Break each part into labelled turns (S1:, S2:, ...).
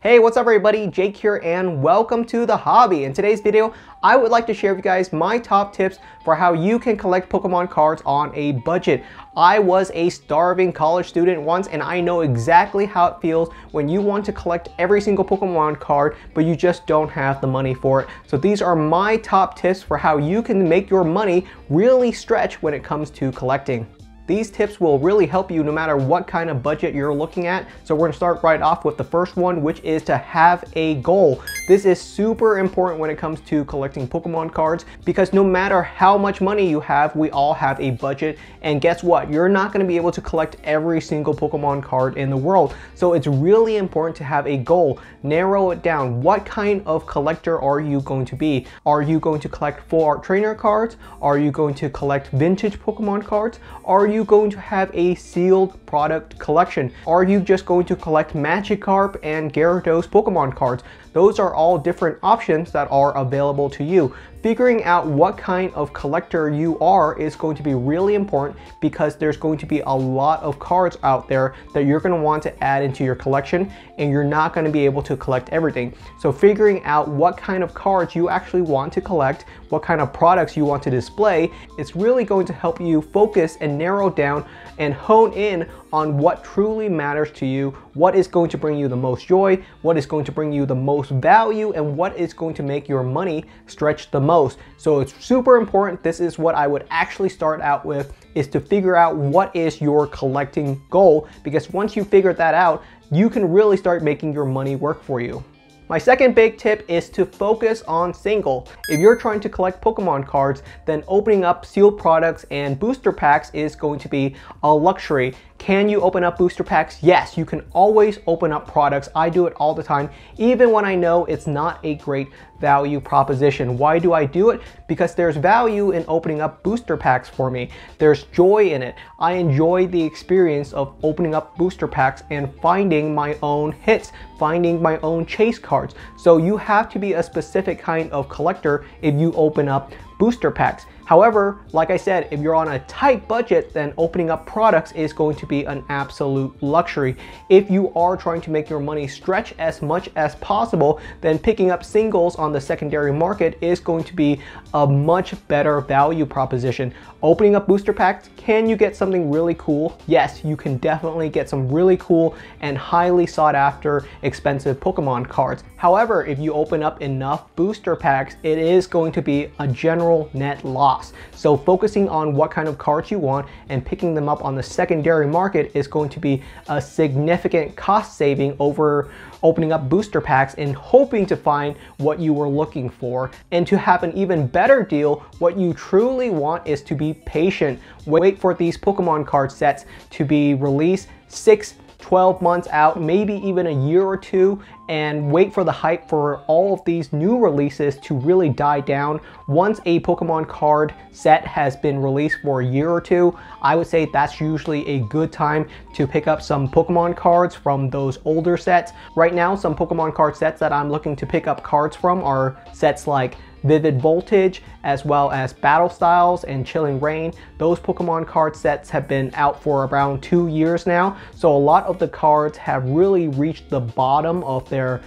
S1: Hey, what's up everybody? Jake here and welcome to the hobby. In today's video, I would like to share with you guys my top tips for how you can collect Pokemon cards on a budget. I was a starving college student once and I know exactly how it feels when you want to collect every single Pokemon card but you just don't have the money for it. So these are my top tips for how you can make your money really stretch when it comes to collecting. These tips will really help you no matter what kind of budget you're looking at. So we're gonna start right off with the first one, which is to have a goal. This is super important when it comes to collecting Pokemon cards because no matter how much money you have, we all have a budget. And guess what? You're not gonna be able to collect every single Pokemon card in the world. So it's really important to have a goal. Narrow it down. What kind of collector are you going to be? Are you going to collect full art trainer cards? Are you going to collect vintage Pokemon cards? Are you going to have a sealed product collection? Are you just going to collect Magikarp and Gyarados Pokemon cards? Those are all different options that are available to you. Figuring out what kind of collector you are is going to be really important because there's going to be a lot of cards out there that you're going to want to add into your collection and you're not going to be able to collect everything. So figuring out what kind of cards you actually want to collect, what kind of products you want to display, it's really going to help you focus and narrow down and hone in on what truly matters to you, what is going to bring you the most joy, what is going to bring you the most value, and what is going to make your money stretch the most. So it's super important. This is what I would actually start out with, is to figure out what is your collecting goal, because once you figure that out, you can really start making your money work for you. My second big tip is to focus on single. If you're trying to collect Pokemon cards, then opening up sealed products and booster packs is going to be a luxury. Can you open up booster packs? Yes, you can always open up products. I do it all the time, even when I know it's not a great value proposition. Why do I do it? Because there's value in opening up booster packs for me. There's joy in it. I enjoy the experience of opening up booster packs and finding my own hits, finding my own chase cards. So you have to be a specific kind of collector if you open up booster packs. However, like I said, if you're on a tight budget, then opening up products is going to be an absolute luxury. If you are trying to make your money stretch as much as possible, then picking up singles on the secondary market is going to be a much better value proposition. Opening up booster packs, can you get something really cool? Yes, you can definitely get some really cool and highly sought after expensive Pokemon cards. However, if you open up enough booster packs, it is going to be a general net loss. So focusing on what kind of cards you want and picking them up on the secondary market is going to be a significant cost saving over opening up booster packs and hoping to find what you were looking for. And to have an even better deal, what you truly want is to be patient. Wait for these Pokemon card sets to be released 6-12 months out, maybe even a year or two, and wait for the hype for all of these new releases to really die down. Once a Pokemon card set has been released for a year or two, I would say that's usually a good time to pick up some Pokemon cards from those older sets. Right now, some Pokemon card sets that I'm looking to pick up cards from are sets like Vivid Voltage, as well as Battle Styles and Chilling Reign. Those Pokemon card sets have been out for around 2 years now, so a lot of the cards have really reached the bottom of their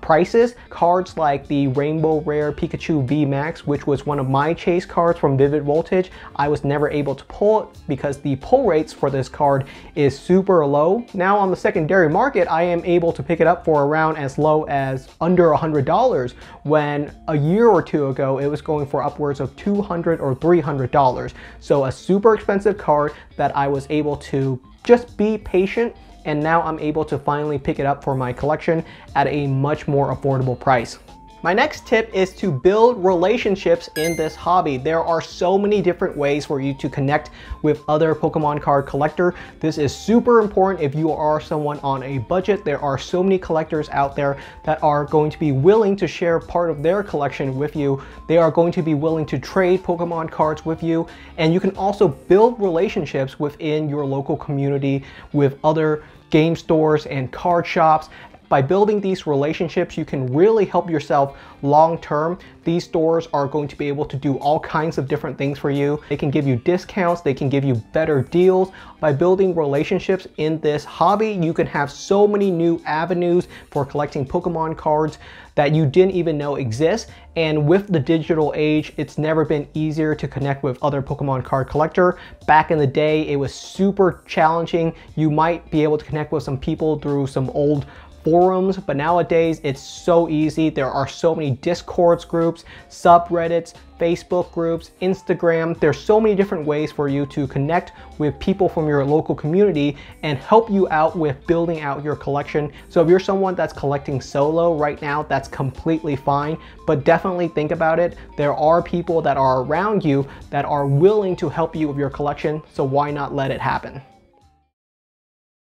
S1: prices. Cards like the Rainbow Rare Pikachu VMAX, which was one of my chase cards from Vivid Voltage, I was never able to pull it because the pull rates for this card is super low. Now on the secondary market, I am able to pick it up for around as low as under $100, when a year or two ago it was going for upwards of $200 or $300. So a super expensive card that I was able to just be patient, and now I'm able to finally pick it up for my collection at a much more affordable price. My next tip is to build relationships in this hobby. There are so many different ways for you to connect with other Pokemon card collector. This is super important if you are someone on a budget. There are so many collectors out there that are going to be willing to share part of their collection with you. They are going to be willing to trade Pokemon cards with you. And you can also build relationships within your local community with other game stores and card shops. By building these relationships, you can really help yourself long term. These stores are going to be able to do all kinds of different things for you. They can give you discounts, they can give you better deals. By building relationships in this hobby, you can have so many new avenues for collecting Pokemon cards that you didn't even know exist. And with the digital age, it's never been easier to connect with other Pokemon card collector. Back in the day, it was super challenging. You might be able to connect with some people through some old forums, but nowadays it's so easy. There are so many Discord groups, subreddits, Facebook groups, Instagram. There's so many different ways for you to connect with people from your local community and help you out with building out your collection. So if you're someone that's collecting solo right now, that's completely fine, but definitely think about it. There are people that are around you that are willing to help you with your collection, so why not let it happen?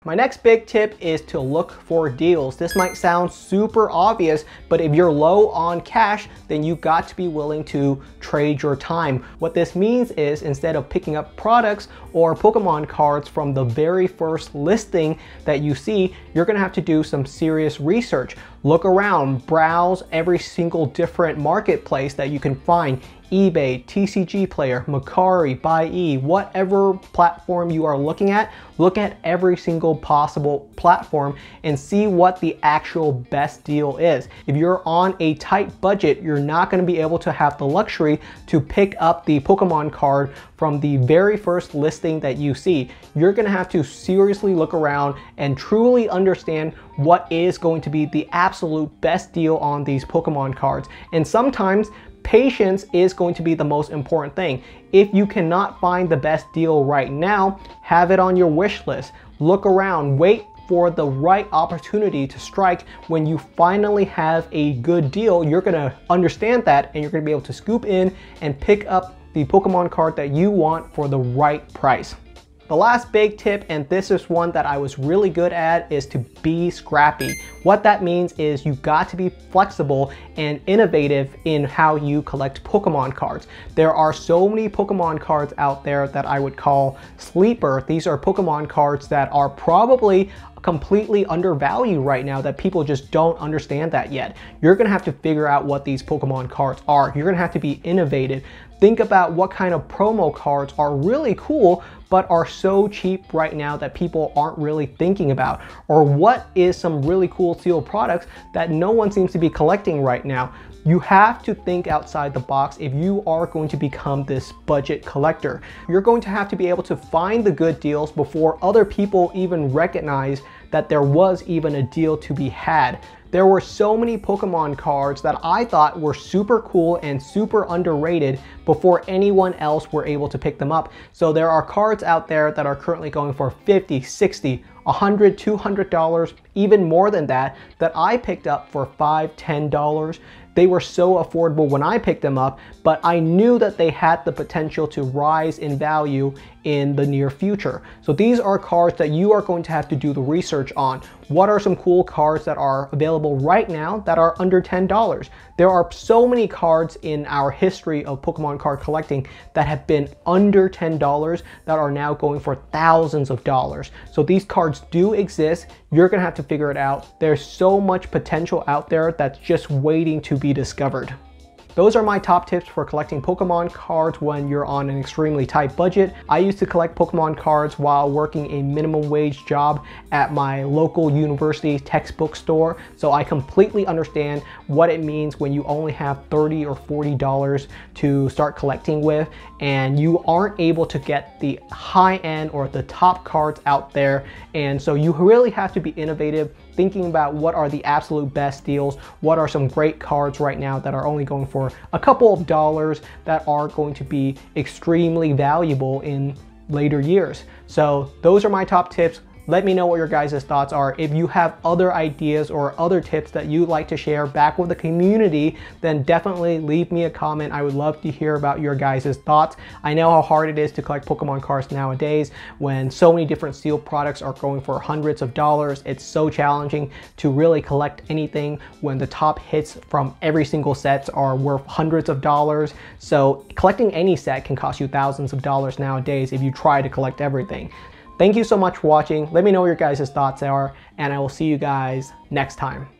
S1: My next big tip is to look for deals. This might sound super obvious, but if you're low on cash, then you've got to be willing to trade your time. What this means is instead of picking up products or Pokemon cards from the very first listing that you see, you're gonna have to do some serious research. Look around, browse every single different marketplace that you can find. eBay, TCG Player, Mercari, Buy, whatever platform you are looking at, look at every single possible platform and see what the actual best deal is. If you're on a tight budget, you're not going to be able to have the luxury to pick up the Pokemon card from the very first listing that you see. You're going to have to seriously look around and truly understand what is going to be the absolute best deal on these Pokemon cards. And sometimes patience is going to be the most important thing. If you cannot find the best deal right now, have it on your wish list. Look around, wait for the right opportunity to strike. When you finally have a good deal, you're gonna understand that and you're gonna be able to scoop in and pick up the Pokemon card that you want for the right price. The last big tip, and this is one that I was really good at, is to be scrappy. What that means is you've got to be flexible and innovative in how you collect Pokemon cards. There are so many Pokemon cards out there that I would call sleeper. These are Pokemon cards that are probably completely undervalued right now that people just don't understand that yet. You're gonna have to figure out what these Pokemon cards are. You're gonna have to be innovative. Think about what kind of promo cards are really cool but are so cheap right now that people aren't really thinking about, or what is some really cool sealed products that no one seems to be collecting right now. You have to think outside the box if you are going to become this budget collector. You're going to have to be able to find the good deals before other people even recognize that there was even a deal to be had. There were so many Pokemon cards that I thought were super cool and super underrated before anyone else were able to pick them up. So there are cards out there that are currently going for $50, $60, $100, $200, even more than that, that I picked up for $5, $10. They were so affordable when I picked them up, but I knew that they had the potential to rise in value in the near future. So these are cards that you are going to have to do the research on. What are some cool cards that are available right now that are under $10? There are so many cards in our history of Pokemon card collecting that have been under $10 that are now going for thousands of dollars. So these cards do exist. You're gonna have to figure it out. There's so much potential out there that's just waiting to be discovered. Those are my top tips for collecting Pokemon cards when you're on an extremely tight budget. I used to collect Pokemon cards while working a minimum wage job at my local university textbook store, so I completely understand what it means when you only have $30 or $40 to start collecting with, and you aren't able to get the high end or the top cards out there. And so you really have to be innovative, thinking about what are the absolute best deals, what are some great cards right now that are only going for a couple of dollars that are going to be extremely valuable in later years. So those are my top tips. Let me know what your guys' thoughts are. If you have other ideas or other tips that you'd like to share back with the community, then definitely leave me a comment. I would love to hear about your guys' thoughts. I know how hard it is to collect Pokemon cards nowadays when so many different sealed products are going for hundreds of dollars. It's so challenging to really collect anything when the top hits from every single set are worth hundreds of dollars. So collecting any set can cost you thousands of dollars nowadays if you try to collect everything. Thank you so much for watching. Let me know what your guys' thoughts are, and I will see you guys next time.